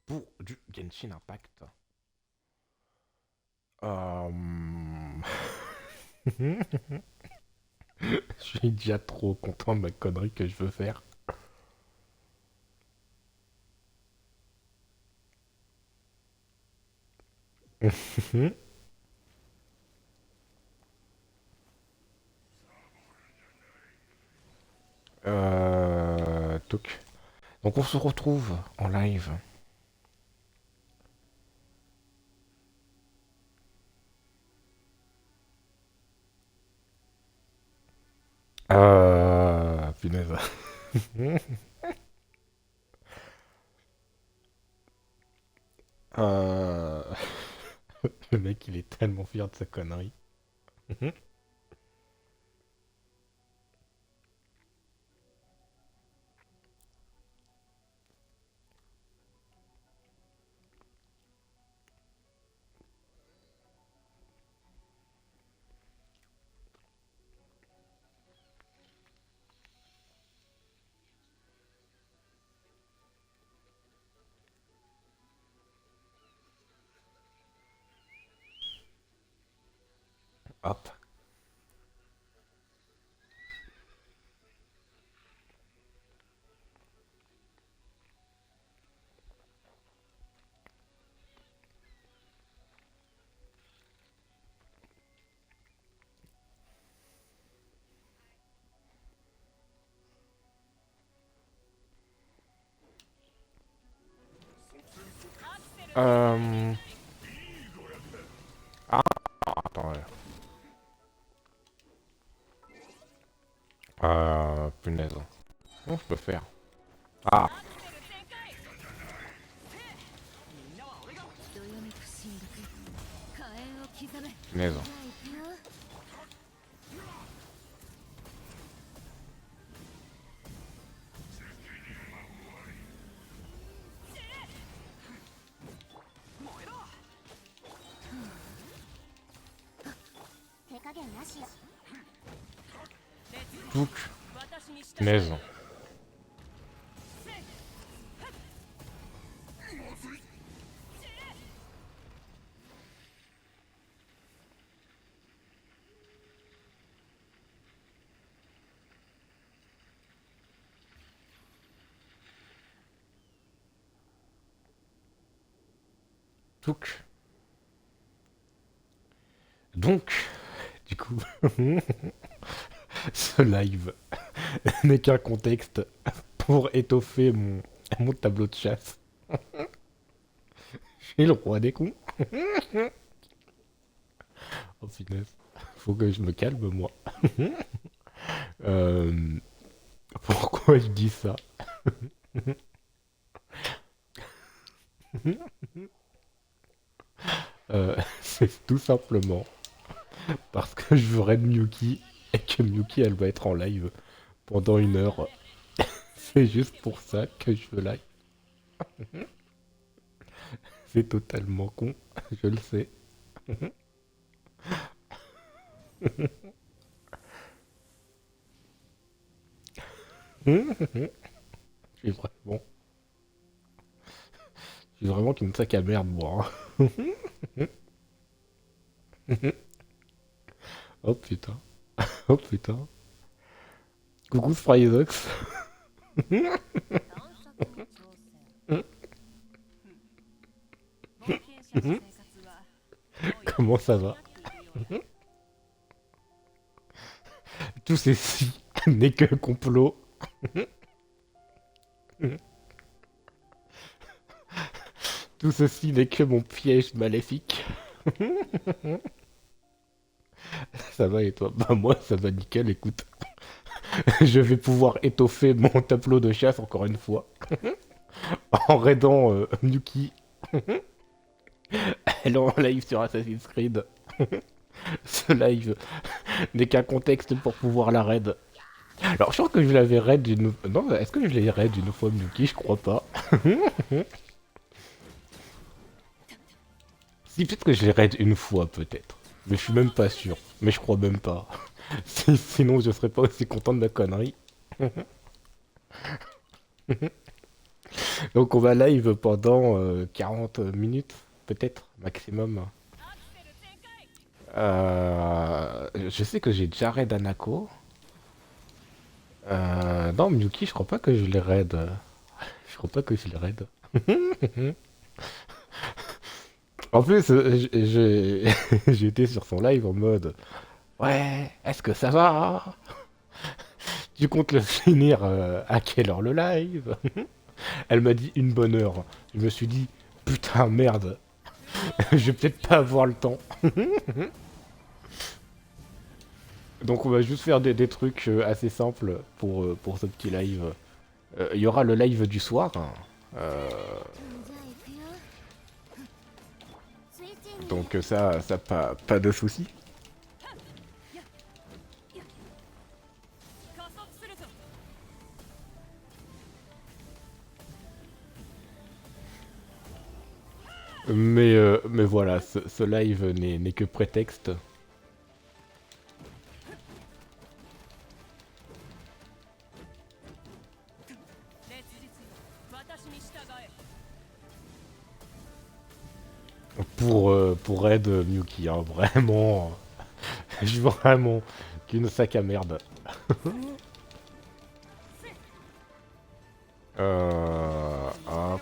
pour du Genshin Impact. Euh... Je suis déjà trop content de ma connerie que je veux faire. Toc. Donc on se retrouve en live. Punaise. Euh... Le mec il est tellement fier de sa connerie. Hop. Euh... Ah, attends, ouais. Punaise. Comment je peux faire? Ah, どよめく神力火炎を刻め。 punaise. 手加減なしよ。 Touc. Punaise. Touc. Donc, du coup, ce live n'est qu'un contexte pour étoffer mon tableau de chasse. Je suis le roi des cons. Oh finesse. Faut que je me calme, moi. Euh, Pourquoi je dis ça? C'est tout simplement parce que je veux raid Miyuki et que Miyuki elle va être en live pendant 1 heure. C'est juste pour ça que je veux live. C'est totalement con, je le sais. Je suis vraiment, je suis vraiment qu'une sac à merde, moi. Oh putain, oh putain. Coucou Spryzox. 探索に挑戦。冒険者の生活はどうやら Comment ça va? なっているようだ。 Tout ceci n'est que complot. Tout ceci n'est que mon piège maléfique. Ça va et toi? Bah moi ça va nickel, écoute. Je vais pouvoir étoffer mon tableau de chasse encore une fois. En raidant Miyuki. Elle est en live sur Assassin's Creed. Ce live n'est qu'un contexte pour pouvoir la raid. Alors je crois que je l'avais raid une... Non, est-ce que je l'ai raid une fois Miyuki? Je crois pas. Si, peut-être que je l'ai raid une fois peut-être. Mais je suis même pas sûr. Mais je crois même pas. Sinon je serais pas aussi content de ma connerie. Donc on va live pendant 40 minutes, peut-être, maximum. Je sais que j'ai déjà raid Anako. Non, Miyuki, je crois pas que je l'ai raid. Je crois pas que je l'ai raid. En plus, j'étais sur son live en mode ouais, est-ce que ça va? Tu comptes le finir à quelle heure le live? Elle m'a dit une bonne heure. Je me suis dit putain, merde, je vais peut-être pas avoir le temps. Donc on va juste faire des trucs assez simples pour ce petit live. Il y aura le live du soir, hein. Euh, donc ça pas de soucis. Mais voilà, ce live n'est que prétexte. Pour Red Miyuki, hein, vraiment. Je suis vraiment qu'une sac à merde. Hop.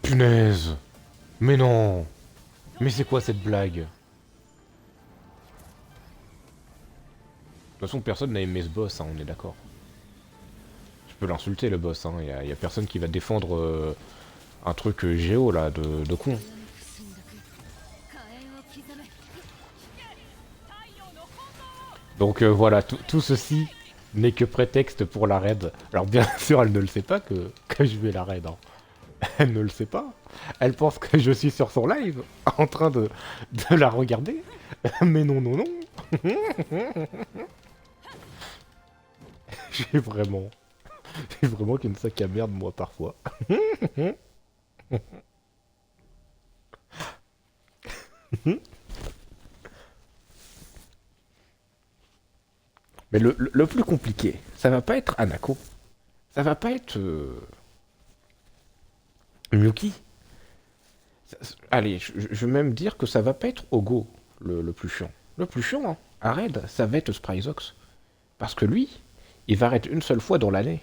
Punaise. Mais non. Mais c'est quoi cette blague? De toute façon, personne n'a aimé ce boss, hein, on est d'accord. Je peux l'insulter le boss, hein. Y a personne qui va défendre un truc géo là, de con. Donc voilà, tout ceci n'est que prétexte pour la raid. Alors bien sûr, elle ne le sait pas que je vais la raid, hein. Elle ne le sait pas. Elle pense que je suis sur son live, en train de la regarder. Mais non, non, non. J'ai vraiment... J'ai vraiment qu'une sac à merde, moi, parfois. Mais le plus compliqué, ça va pas être Anako. Ça va pas être Miyuki. Allez, je vais même dire que ça va pas être Ogo, le plus chiant. Le plus chiant, hein, à raid, ça va être Spryzox. Parce que lui, il va raid une seule fois dans l'année.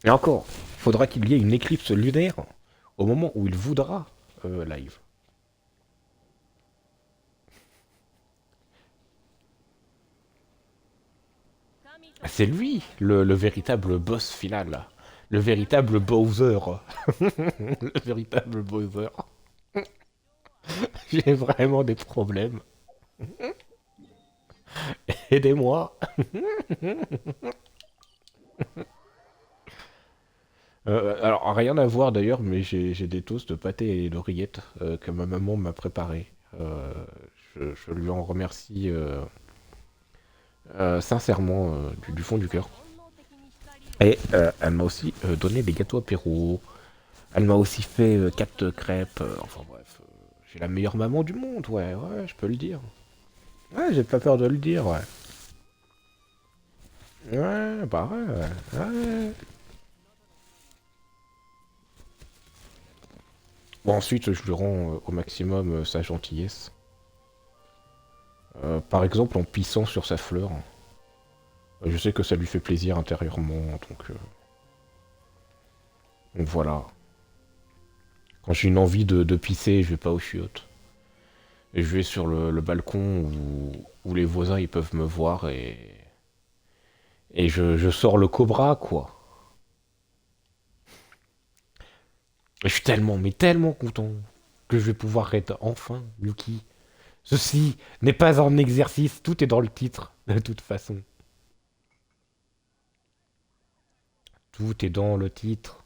Et encore, il faudra qu'il y ait une éclipse lunaire au moment où il voudra live. C'est lui, le véritable boss final, là. Le véritable Bowser. Le véritable Bowser. J'ai vraiment des problèmes. Aidez-moi. Alors, rien à voir d'ailleurs, mais j'ai des toasts de pâté et d'oreillettes que ma maman m'a préparé. Euh, je lui en remercie sincèrement du fond du cœur. Et elle m'a aussi donné des gâteaux apéro. Elle m'a aussi fait 4 crêpes. Enfin bref, j'ai la meilleure maman du monde, ouais, ouais, je peux le dire. Ouais, j'ai pas peur de le dire, ouais. Ouais, bah ouais, ouais. Bon, ensuite, je lui rends au maximum sa gentillesse. Par exemple, en pissant sur sa fleur. Je sais que ça lui fait plaisir intérieurement, donc voilà. Quand j'ai une envie de pisser, je vais pas aux chiottes. Et je vais sur le balcon où les voisins ils peuvent me voir et je sors le cobra, quoi. Et je suis tellement, mais tellement content que je vais pouvoir être enfin Yuki. Ceci n'est pas un exercice, tout est dans le titre, de toute façon. Tout est dans le titre.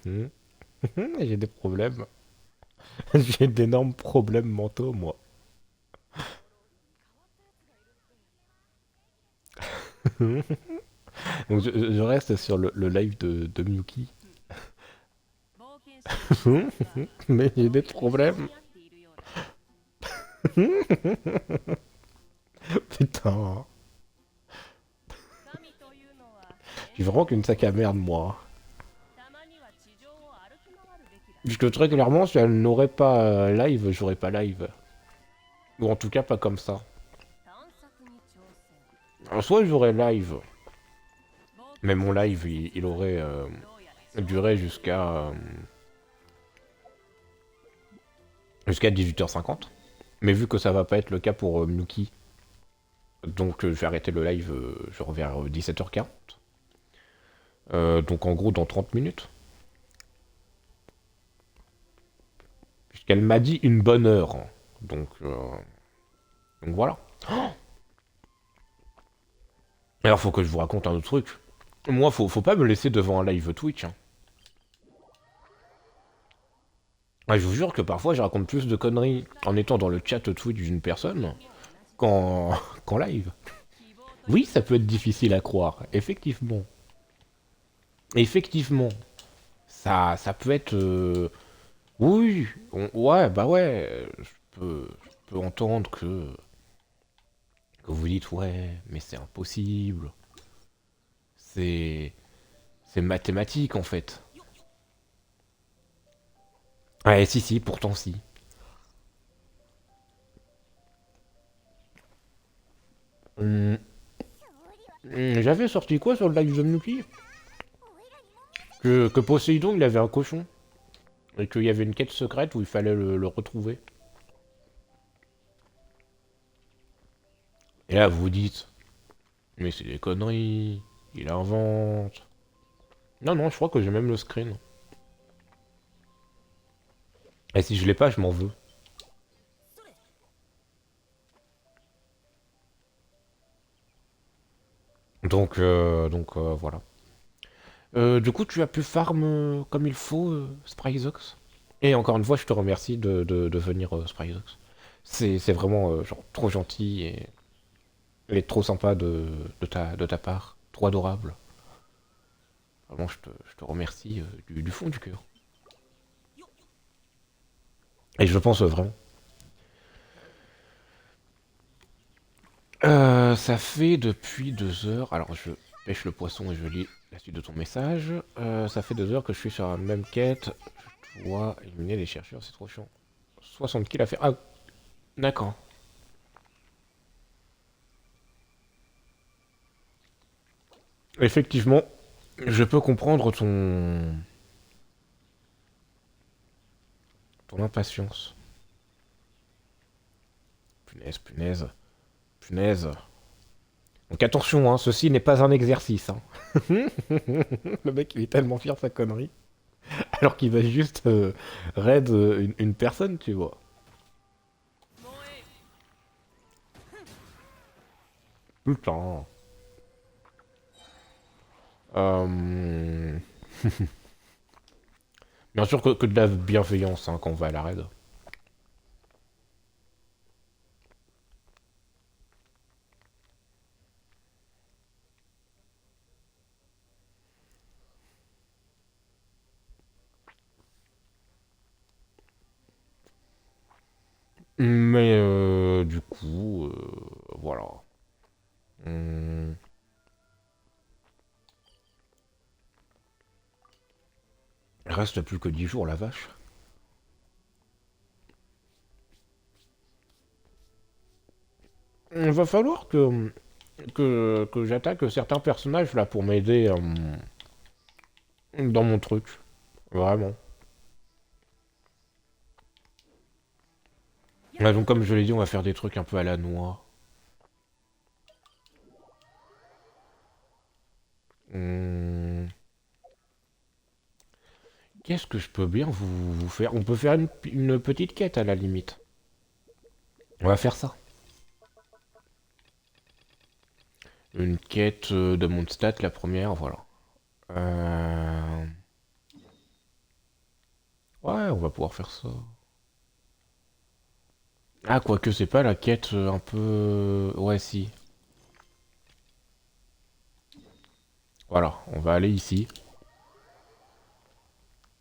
J'ai des problèmes. J'ai d'énormes problèmes mentaux, moi. Donc je reste sur le live de Miyuki. Mais j'ai des problèmes. Putain. Je suis vraiment qu'une sac à merde, moi. Puisque très clairement, si elle n'aurait pas live, j'aurais pas live. Ou en tout cas, pas comme ça. Alors, soit j'aurais live, mais mon live, il aurait duré jusqu'à 18h50. Mais vu que ça va pas être le cas pour Miyuki, donc je vais arrêter le live genre vers 17h40. Donc en gros dans 30 minutes. Puisqu'elle m'a dit une bonne heure. Donc voilà. Alors faut que je vous raconte un autre truc. Moi, faut pas me laisser devant un live Twitch, hein. Ouais, je vous jure que parfois je raconte plus de conneries en étant dans le chat Twitch d'une personne qu'en qu'en live. Oui, ça peut être difficile à croire, effectivement. Effectivement. Ça peut être... Oui, ouais, bah ouais, je peux entendre que vous dites, ouais, mais c'est impossible. C'est... C'est mathématique, en fait. Ouais, si, si, pourtant si. Hum, J'avais sorti quoi sur le live de Nuki? Que Poséidon, il avait un cochon. Et qu'il y avait une quête secrète où il fallait le retrouver. Et là, vous vous dites, mais c'est des conneries, il invente. Non, non, je crois que j'ai même le screen. Et si je l'ai pas, je m'en veux. Donc voilà. Du coup, tu as pu farm comme il faut, Spryzox. Et encore une fois, je te remercie de venir, Spryzox. C'est vraiment genre trop gentil et trop sympa de ta part. Trop adorable. Vraiment, je te remercie du fond du cœur. Et je pense vraiment. Ça fait depuis 2 heures. Alors, je pêche le poisson et je lis la suite de ton message. Ça fait 2 heures que je suis sur la même quête. Je dois éliminer les chercheurs, c'est trop chiant. 60 kills à faire. Ah, d'accord. Effectivement, je peux comprendre ton impatience. Punaise, punaise, punaise. Donc attention, hein, ceci n'est pas un exercice, hein. Le mec, il est tellement fier de sa connerie. Alors qu'il va juste raid une personne, tu vois. Tout le temps. Euh... Bien sûr que de la bienveillance hein, quand on va à la raid. Mais du coup, voilà. Hum, Il reste plus que 10 jours, la vache. Il va falloir que j'attaque certains personnages là pour m'aider dans mon truc. Vraiment. Là, donc comme je l'ai dit, on va faire des trucs un peu à la noix. Hum, Qu'est-ce que je peux bien vous faire? On peut faire une petite quête à la limite. On va faire ça. Une quête de Mondstadt, la première, voilà. Euh... Ouais, on va pouvoir faire ça. Ah, quoique c'est pas la quête un peu... Ouais, si. Voilà, on va aller ici.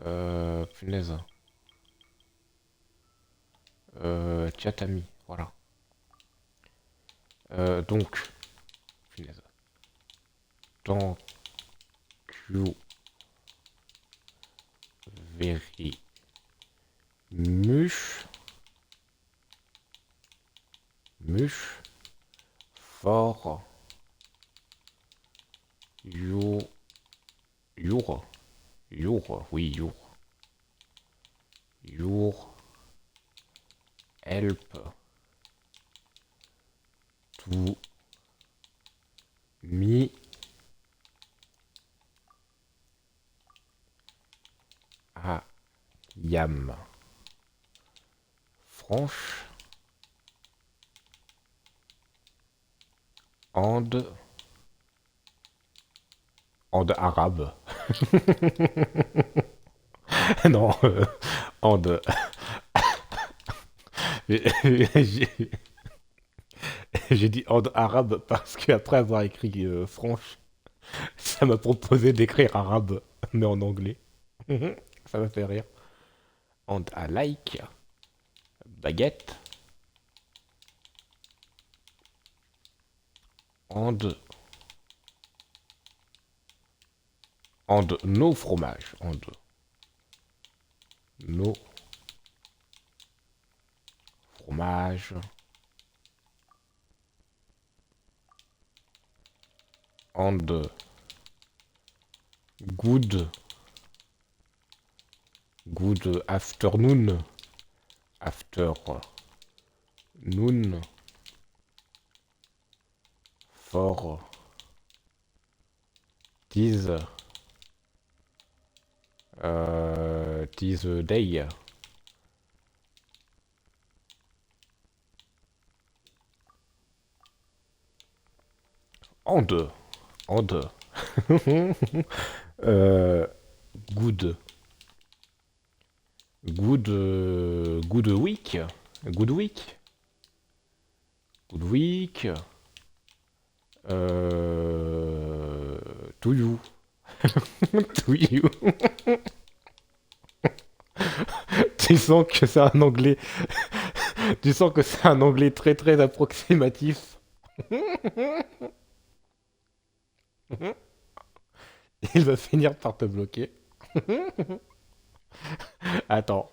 Punaise. Chatami, voilà. Donc, punaise. Thank you very much. Much for your oui, your help to me. I am French and arabe. Non, and. J'ai j'ai dit and arabe parce qu'après avoir écrit franche, ça m'a proposé d'écrire arabe, mais en anglais. Ça m'a fait rire. And I like baguette and no fromage. And no fromage. And good afternoon. Afternoon for this this day. And euh, good good week. Good week. Good week. To you. To you. Tu sens que c'est un anglais. Tu sens que c'est un anglais très très approximatif. Il va finir par te bloquer. Attends.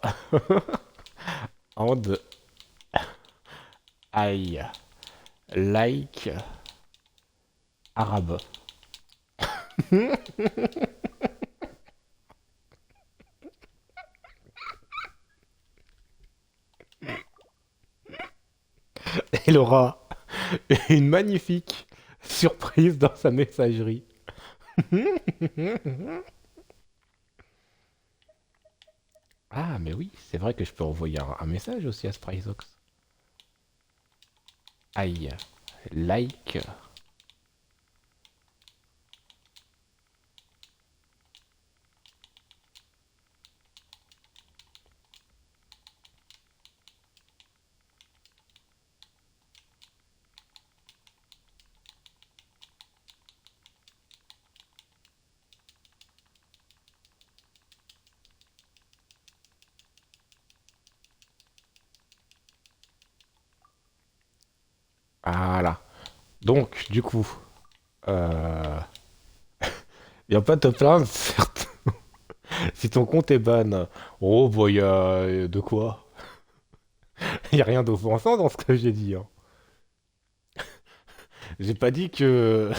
And I like arabe. Il aura une magnifique surprise dans sa messagerie. Ah, mais oui, c'est vrai que je peux envoyer un message aussi à Sprizox. I like. Voilà. Donc, du coup, euh... y a pas de te plaindre, certes. Si ton compte est ban, oh, bah, y a de quoi? Y a rien d'offensant dans ce que j'ai dit, hein. J'ai pas dit que...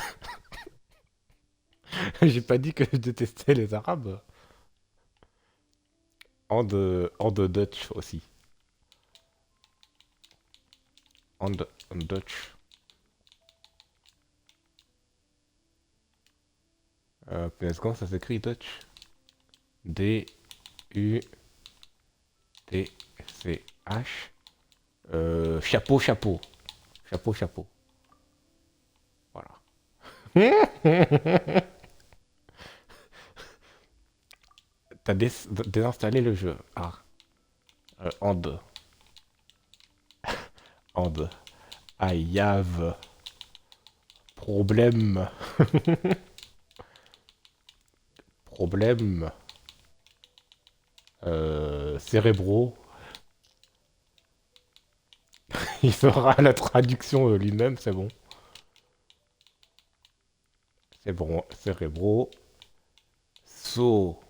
J'ai pas dit que je détestais les Arabes. En de Dutch aussi. En Dutch. Punaise, comment ça s'écrit Dutch? D-U-T-C-H. Chapeau, chapeau. Chapeau, chapeau. Voilà. T'as désinstallé le jeu. Ah. And. And. I have. Problème. Problème. cérébraux. Il fera la traduction lui-même, c'est bon. C'est bon, cérébraux. So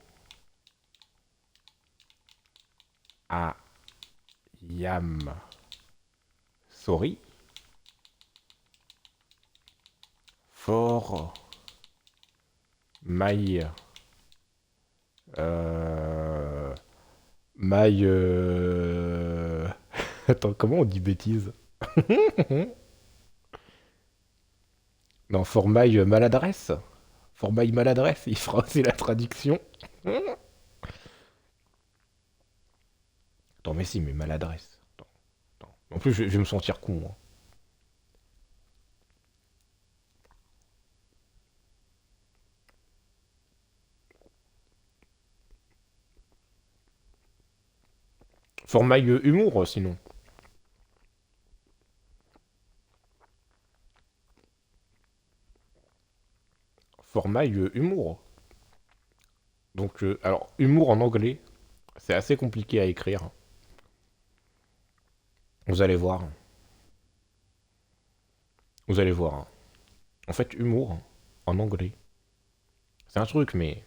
a yam sorry for my euh, my attends, comment on dit bêtise? Non, for my maladresse. For my maladresse, il fera aussi la traduction. Attends, mais si, mais maladresse. Attends, attends. En plus, je vais me sentir con, hein. For my humour, sinon. For my humour. Donc, alors, humour en anglais, c'est assez compliqué à écrire. Vous allez voir. Vous allez voir, hein. En fait, humour, en anglais, c'est un truc, mais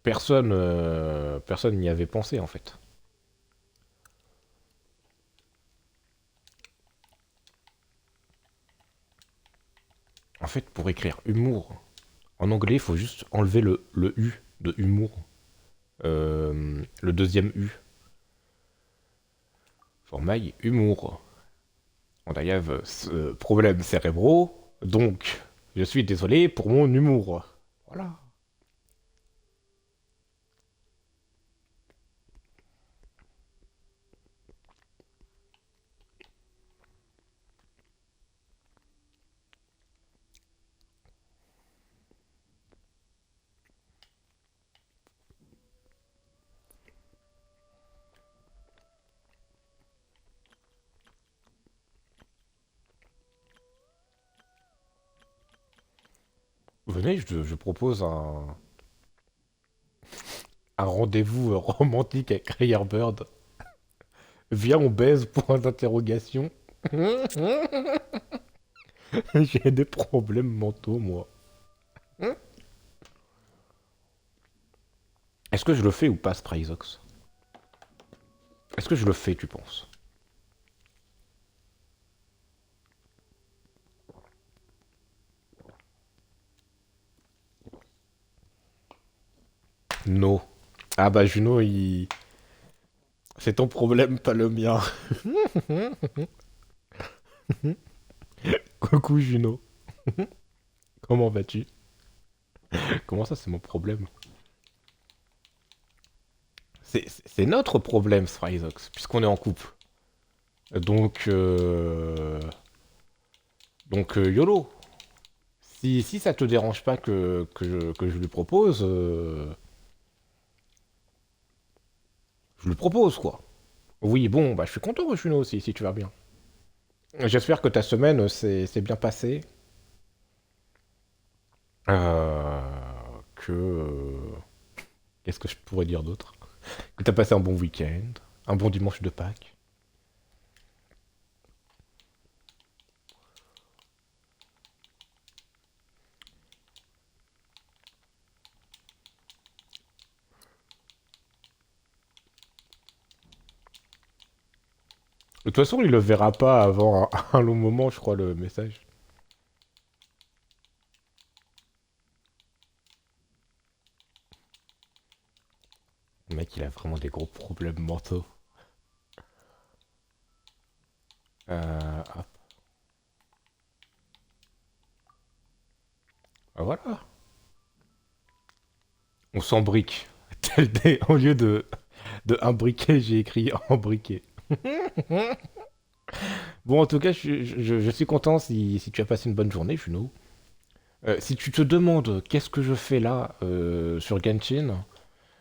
personne n'y avait pensé, en fait. En fait, pour écrire humour, en anglais, il faut juste enlever le U de humour. Le deuxième U. For my humour. On I have problème cérébraux, donc je suis désolé pour mon humour. Voilà. Venez, je propose un rendez-vous romantique avec Bird. Viens, on baise, point d'interrogation. J'ai des problèmes mentaux, moi. Est-ce que je le fais ou pas, Sprayzox? Est-ce que je le fais, tu penses? No. Ah bah Juno, il... C'est ton problème, pas le mien. Coucou Juno. Comment vas-tu? Comment ça, c'est mon problème? C'est notre problème, Spryzox, puisqu'on est en couple. Donc, YOLO. Si ça te dérange pas que je lui propose, je lui propose, quoi. Oui, bon, bah je suis content, Juno, aussi, si tu vas bien. J'espère que ta semaine s'est bien passée. Euh, Qu'est-ce que je pourrais dire d'autre? Que t'as passé un bon week-end, un bon dimanche de Pâques. De toute façon, il le verra pas avant un long moment, je crois, le message. Le mec, il a vraiment des gros problèmes mentaux. Hop. Ah, voilà. On s'embrique. Au lieu de imbriquer, j'ai écrit embriquer. Bon, en tout cas, je suis content si tu as passé une bonne journée, Juno. Si tu te demandes qu'est-ce que je fais là sur Genshin,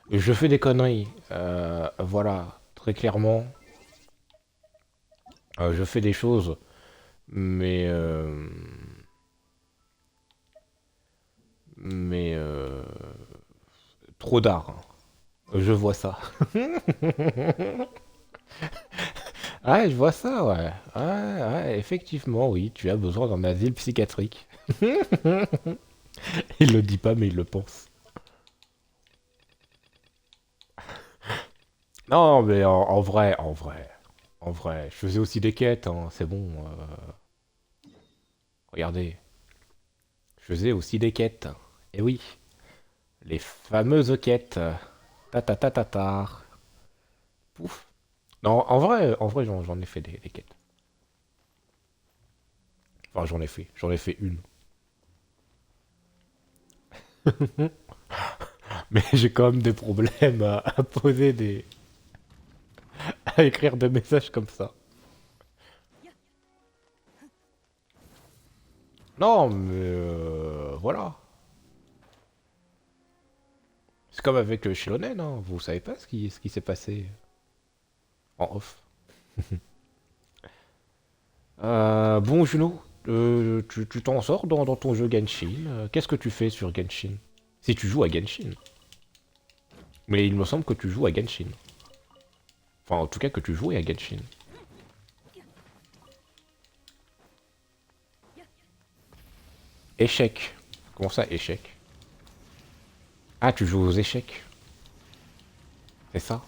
je fais des conneries. Voilà, très clairement. Je fais des choses, mais mais Trop d'art, hein. Je vois ça. Ouais, je vois ça, ouais. Ouais, ouais, effectivement, oui, tu as besoin d'un asile psychiatrique. Il le dit pas, mais il le pense. Non, mais en vrai, en vrai, je faisais aussi des quêtes, hein, c'est bon. Regardez, je faisais aussi des quêtes. Et oui, les fameuses quêtes. Ta ta ta ta ta. Pouf. Non, en vrai, j'en ai fait des quêtes. Enfin, j'en ai fait une. Mais j'ai quand même des problèmes à poser des, à écrire des messages comme ça. Non, mais voilà. C'est comme avec Shilonen, hein. Vous savez pas ce qui s'est passé en off. Bon, Juno, tu t'en sors dans ton jeu Genshin. Qu'est-ce que tu fais sur Genshin? Si tu joues à Genshin. Mais il me semble que tu joues à Genshin. Enfin, en tout cas, que tu jouais à Genshin. Échec. Comment ça, échec? Ah, tu joues aux échecs. C'est ça.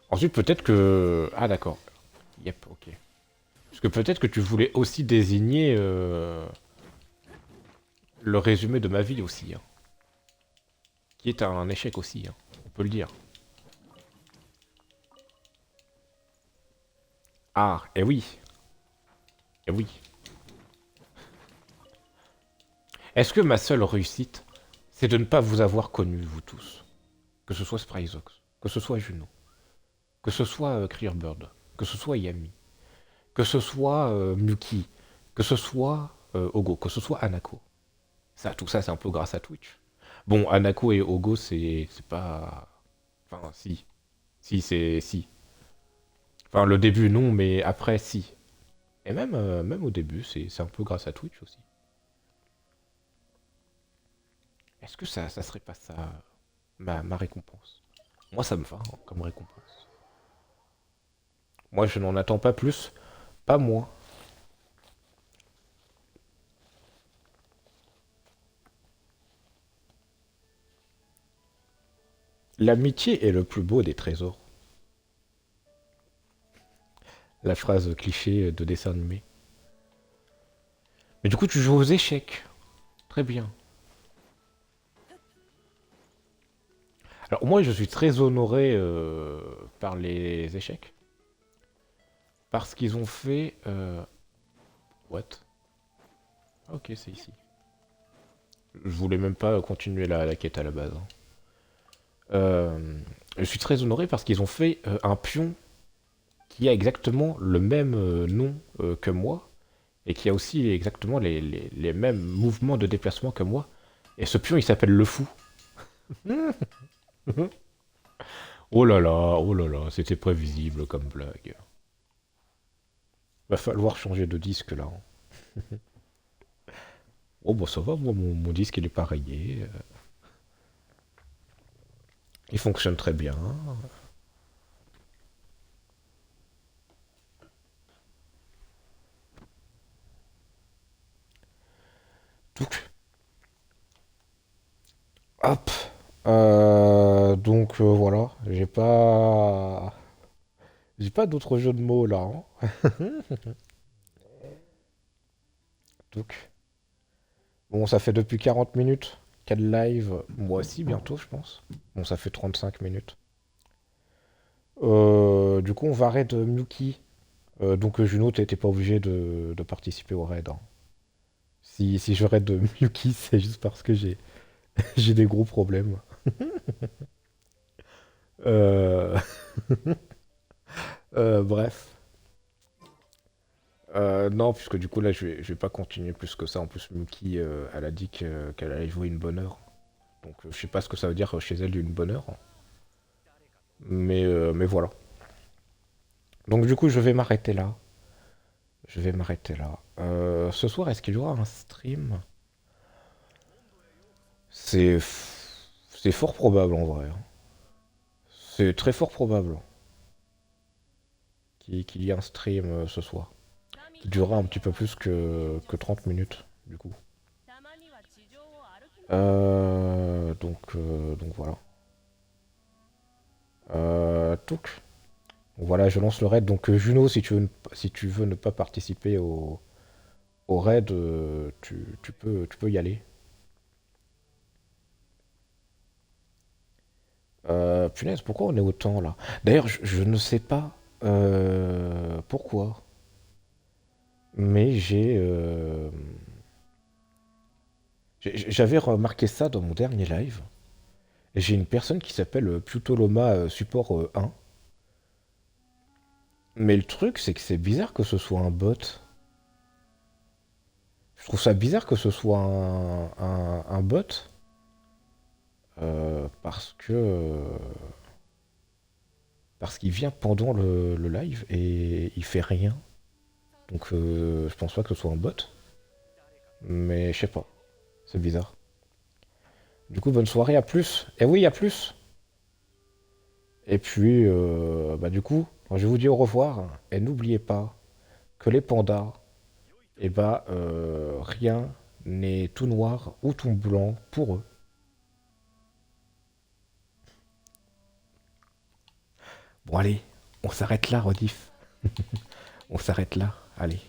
Ensuite, peut-être que... Ah, d'accord. Yep, ok. Parce que peut-être que tu voulais aussi désigner le résumé de ma vie aussi, hein. Qui est un échec aussi, hein. On peut le dire. Ah, eh oui. Eh oui. Est-ce que ma seule réussite, c'est de ne pas vous avoir connus, vous tous? Que ce soit Spryzox, que ce soit Juno, que ce soit Clearbird, que ce soit Yami, que ce soit Muki, que ce soit Ogo, que ce soit Anako. Ça, tout ça, c'est un peu grâce à Twitch. Bon, Anako et Ogo, c'est pas... Enfin, si. Si, c'est... Si. Enfin, le début, non, mais après, si. Et même, même au début, c'est un peu grâce à Twitch aussi. Est-ce que ça serait pas ça, ma récompense? Moi, ça me va, hein, comme récompense. Moi, je n'en attends pas plus, pas moins. L'amitié est le plus beau des trésors. La phrase cliché de dessin animé. Mais du coup, tu joues aux échecs. Très bien. Alors, moi, je suis très honoré par les échecs. Parce qu'ils ont fait... What? Ok, c'est ici. Je voulais même pas continuer la quête à la base, hein. Je suis très honoré parce qu'ils ont fait un pion qui a exactement le même nom que moi et qui a aussi exactement les mêmes mouvements de déplacement que moi. Et ce pion, il s'appelle le fou. Oh là là, c'était prévisible comme blague. Va falloir changer de disque là, hein. Oh bah ça va, moi mon disque il est pas rayé. Il fonctionne très bien. Donc, hop. Voilà, j'ai pas d'autres jeux de mots là, hein. Donc, bon, ça fait depuis 40 minutes qu'il y a de live. Moi aussi, bientôt, je pense. Bon, ça fait 35 minutes. Du coup, on va raid Muki. Juno, t'étais pas obligé de participer au raid, hein. Si je raid Muki, c'est juste parce que j'ai des gros problèmes. Euh, bref. Non, puisque du coup, là, je vais pas continuer plus que ça. En plus, Muki, elle a dit qu'elle allait jouer une bonne heure. Donc, je sais pas ce que ça veut dire chez elle une bonne heure, hein. Mais voilà. Donc du coup, je vais m'arrêter là. Je vais m'arrêter là. Ce soir, est-ce qu'il y aura un stream? C'est fort probable en vrai, hein. C'est très fort probable qu'il y ait un stream ce soir. Qui durera un petit peu plus que 30 minutes, du coup. たまには地上を歩きな。Donc voilà. Donc voilà, je lance le raid. Donc Juno, si tu veux ne pas participer au raid, tu peux y aller. Punaise, pourquoi on est autant là? D'ailleurs, je ne sais pas pourquoi, mais j'avais remarqué ça dans mon dernier live. Et j'ai une personne qui s'appelle Putoloma Support 1. Mais le truc, c'est que c'est bizarre que ce soit un bot. Je trouve ça bizarre que ce soit un bot. Parce qu'il vient pendant le live et il fait rien. Donc je pense pas que ce soit un bot. Mais je sais pas. C'est bizarre. Du coup, bonne soirée, à plus. Et oui, à plus. Et puis, bah du coup, je vous dis au revoir. Et n'oubliez pas que les pandas, eh bah, rien n'est tout noir ou tout blanc pour eux. Bon, allez, on s'arrête là, Rediff. On s'arrête là. Allez.